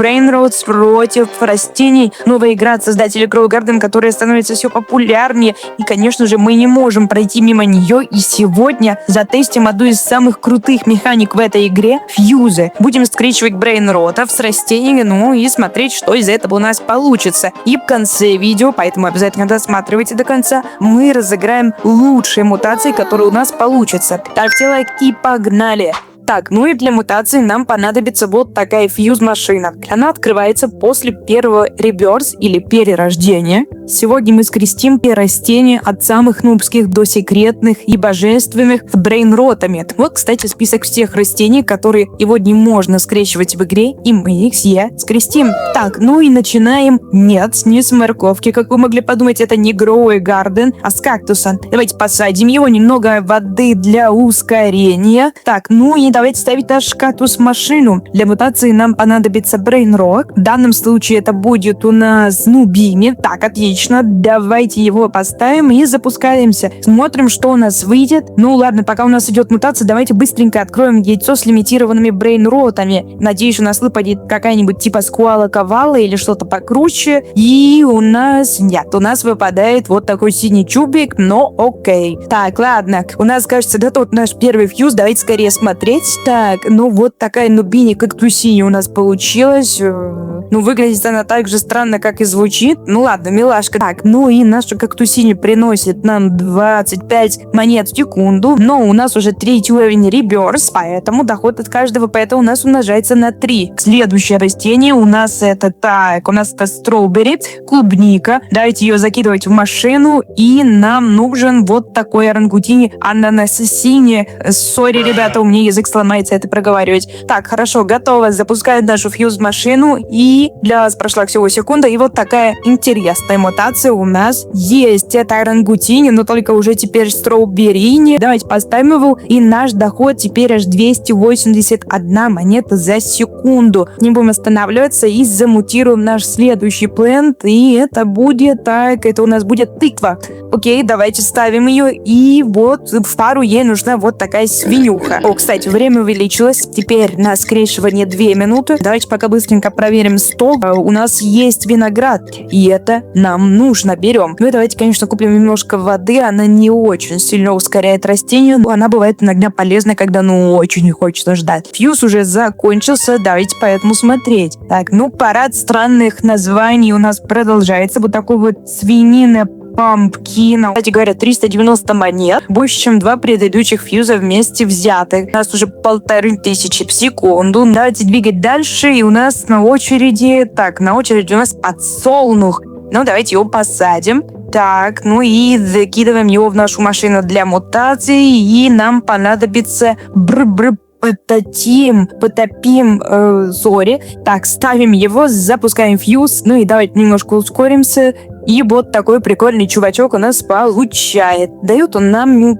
Brainrots против растений. Новая игра от создателей Grow Garden, которая становится все популярнее. И, конечно же, мы не можем пройти мимо нее. И сегодня затестим одну из самых крутых механик в этой игре — фьюзы. Будем скрещивать брейнротов с растениями, ну и смотреть, что из этого у нас получится. И в конце видео, поэтому обязательно досматривайте до конца, мы разыграем лучшие мутации, которые у нас получатся. Ставьте лайк и погнали! Так, ну и для мутации нам понадобится вот такая фьюз-машина. Она открывается после первого реберс или перерождения. Сегодня мы скрестим растения от самых нубских до секретных и божественных с брейнротами. Вот, кстати, список всех растений, которые сегодня можно скрещивать в игре, и мы их все скрестим. Так, ну и начинаем. Нет, не с морковки, как вы могли подумать, это не Grow Garden, а с кактуса. Давайте посадим его, немного воды для ускорения. Так, ну и давайте ставить наш кактус-машину. Для мутации нам понадобится брейнрот. В данном случае это будет у нас Нубими. Так, отлично. Давайте его поставим и запускаемся. Смотрим, что у нас выйдет. Ну ладно, пока у нас идет мутация, давайте быстренько откроем яйцо с лимитированными брейнротами. Надеюсь, у нас выпадет какая-нибудь типа скуала-ковала или что-то покруче. И у нас выпадает вот такой синий чубик, но окей. Так, ладно. У нас, кажется, готов наш первый фьюз. Давайте скорее смотреть. Так, ну вот такая нубини кактусини у нас получилась. Ну, выглядит она так же странно, как и звучит. Ну ладно, милашка. Так, ну и наша кактусини приносит нам 25 монет в секунду. Но у нас уже 3-й уровень реберс, поэтому доход от каждого пэта у нас умножается на 3. Следующее растение у нас это строубери, клубника. Давайте ее закидывать в машину. И нам нужен вот такой орангутини ананасини. Сори, ребята, у меня язык сломается это проговаривать. Так, хорошо, готово. Запускаем нашу фьюз-машину. И для вас прошла всего секунда. И вот такая интересная мутация у нас есть. Это орангутини, но только уже теперь строуберини. Давайте поставим его. И наш доход теперь аж 281 монета за секунду. Не будем останавливаться и замутируем наш следующий плент. И это будет это у нас будет тыква. Окей, давайте ставим ее. И вот в пару ей нужна вот такая свинюха. О, кстати, время увеличилось. Теперь на скрещивание 2 минуты. Давайте пока быстренько проверим стол. У нас есть виноград. И это нам нужно. Берем. Ну и давайте, конечно, купим немножко воды. Она не очень сильно ускоряет растение. Но она бывает иногда полезна, когда очень не хочется ждать. Фьюз уже закончился. Давайте поэтому смотреть. Так, парад странных названий у нас продолжается. Вот такой вот свинина пампкина. Кстати говоря, 390 монет. Больше, чем 2 предыдущих фьюза вместе взятых. У нас уже 1500 в секунду. Давайте двигать дальше. И у нас на очереди... Так, на очереди у нас подсолнух. Ну, давайте его посадим. Так, ну и закидываем его в нашу машину для мутации. И нам понадобится потопим сори. Так, ставим его, запускаем фьюз. Ну и давайте немножко ускоримся. И вот такой прикольный чувачок у нас получает. Дает он нам,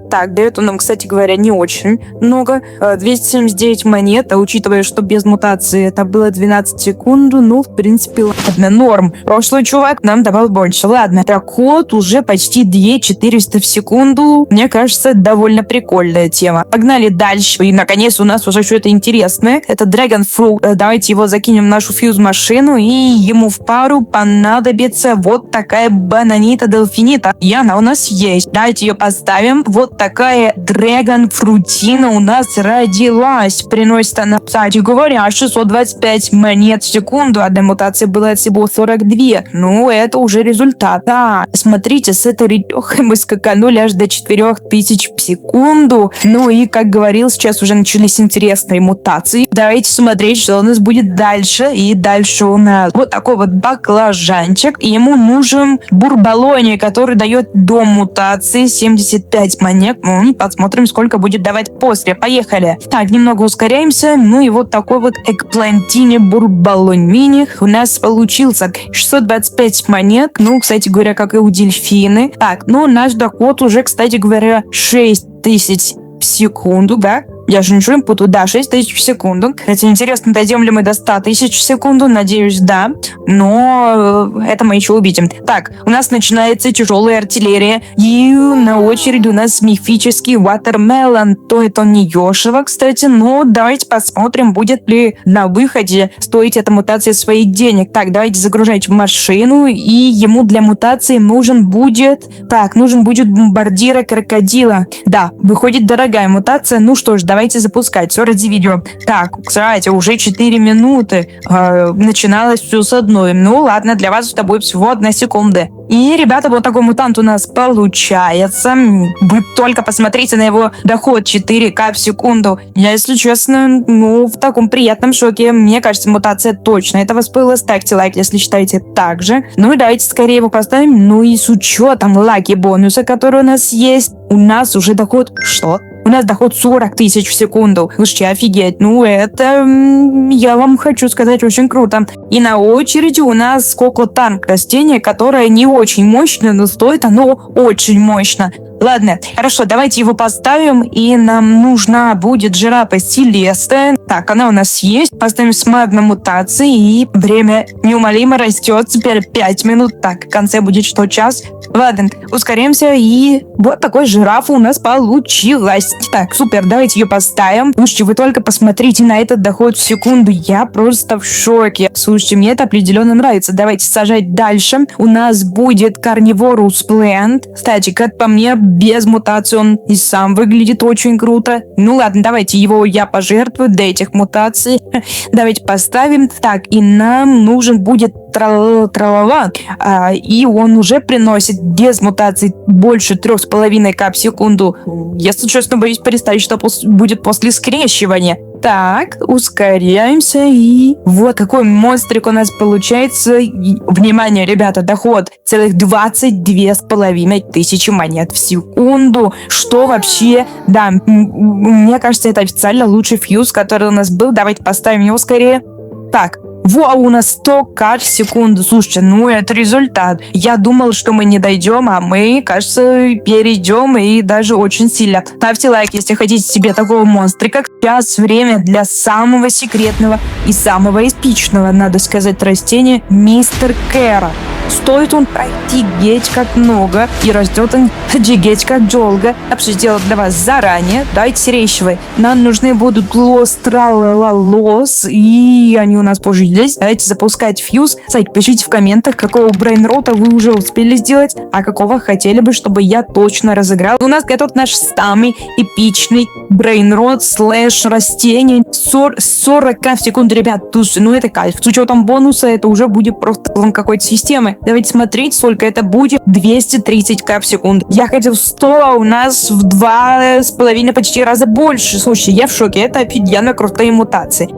кстати говоря, не очень много. 279 монет, а учитывая, что без мутации это было 12 секунд, в принципе, ладно, норм. Прошлый чувак нам давал больше. Ладно, доход уже почти 2400 в секунду. Мне кажется, довольно прикольная тема. Погнали дальше. И, наконец, у нас уже что-то интересное. Это Dragon Fruit. Давайте его закинем в нашу фьюз-машину, и ему в пару понадобится вот такая бананита делфинита. И она у нас есть. Давайте ее поставим. Вот такая Dragon Frutina у нас родилась. Приносит она, кстати говоря, 625 монет в секунду. А для мутации было всего 42. Ну, это уже результат. Да, смотрите, с этой ретехой мы скаканули аж до 4000 в секунду. Ну и, как говорил, сейчас уже начались интересные мутации. Давайте смотреть, что у нас будет дальше. И дальше у нас вот такой вот баклажанчик. И ему нужен бурбалони, который дает до мутации 75 монет. Посмотрим, сколько будет давать после. Поехали. Так, немного ускоряемся. Ну и вот такой вот экплантини бурбалони у нас получился. 625 монет. Ну, кстати говоря, как и у дельфины. Так, наш доход уже, кстати говоря, 6000 в секунду, да? Я же ничего не путаю. Да, 6000 в секунду. Кстати, интересно, дойдем ли мы до 100 тысяч в секунду? Надеюсь, да. Но это мы еще увидим. Так, у нас начинается тяжелая артиллерия. И на очереди у нас мифический Watermelon. Стоит он не дешево, кстати. Но давайте посмотрим, будет ли на выходе стоить эта мутация своих денег. Так, давайте загружать в машину. И ему для мутации нужен будет бомбардира крокодила. Да, выходит дорогая мутация. Ну что ж, давайте запускать. Все ради видео. Так, кстати, уже 4 минуты. Начиналось все с одной. Ну ладно, для вас это будет всего 1 секунда. И, ребята, вот такой мутант у нас получается. Вы только посмотрите на его доход 4К в секунду. Я, если честно, в таком приятном шоке. Мне кажется, мутация точно этого стоила. Ставьте лайк, если считаете так же. Ну и давайте скорее его поставим. Ну и с учетом лаки бонуса, который у нас есть, у нас уже доход... Что? У нас доход 40 тысяч в секунду. Слушайте, офигеть. Ну, это, я вам хочу сказать, очень круто. И на очереди у нас Коко-танк растение, которое не очень мощное, но стоит оно очень мощно. Ладно, хорошо, давайте его поставим, и нам нужна будет жирафа Селеста. Так, она у нас есть. Поставим с магномутацией, и время неумолимо растет. Теперь 5 минут. Так, в конце будет что, час? Ладно, ускоримся, и вот такой жирафа у нас получилась. Так, супер, давайте ее поставим. Слушайте, вы только посмотрите на этот доход в секунду. Я просто в шоке. Слушайте, мне это определенно нравится. Давайте сажать дальше. У нас будет Carnivorous Plant. Кстати, как по мне, без мутации он и сам выглядит очень круто. Ну ладно, давайте его я пожертвую до этих мутаций. Давайте поставим. Так, и нам нужен будет тралала. И он уже приносит без мутаций больше 3,5К в секунду. Если честно, боюсь представить, что будет после скрещивания. Так, ускоряемся, и вот такой монстрик у нас получается. Внимание, ребята, доход целых 22,5 тысячи монет в секунду. Что вообще? Да, мне кажется, это официально лучший фьюз, который у нас был. Давайте поставим его скорее. Так. Во, у нас 100К в секунду. Слушайте, ну это результат. Я думал, что мы не дойдем, а мы, кажется, перейдем, и даже очень сильно. Ставьте лайк, если хотите себе такого монстрика. Сейчас время для самого секретного и самого эпичного, надо сказать, растения Мистер Кэра. Стоит он офигеть как много, и растет он офигеть как долго. Я все сделал для вас заранее. Давайте скрещивай. Нам нужны будут лос, и они у нас позже здесь. Давайте запускать фьюз. Кстати, пишите в комментах, какого брейнрота вы уже успели сделать, а какого хотели бы, чтобы я точно разыграл. У нас готов наш самый эпичный брейнрот слэш растение. 40К в секунду, ребят. Слушайте, ну это кайф. С учетом бонуса это уже будет просто клон какой-то системы. Давайте смотреть, сколько это будет. 230К в секунду. Я хотел 100, а у нас в 2,5 почти раза больше. Слушайте, я в шоке. Это офигенно крутые мутации.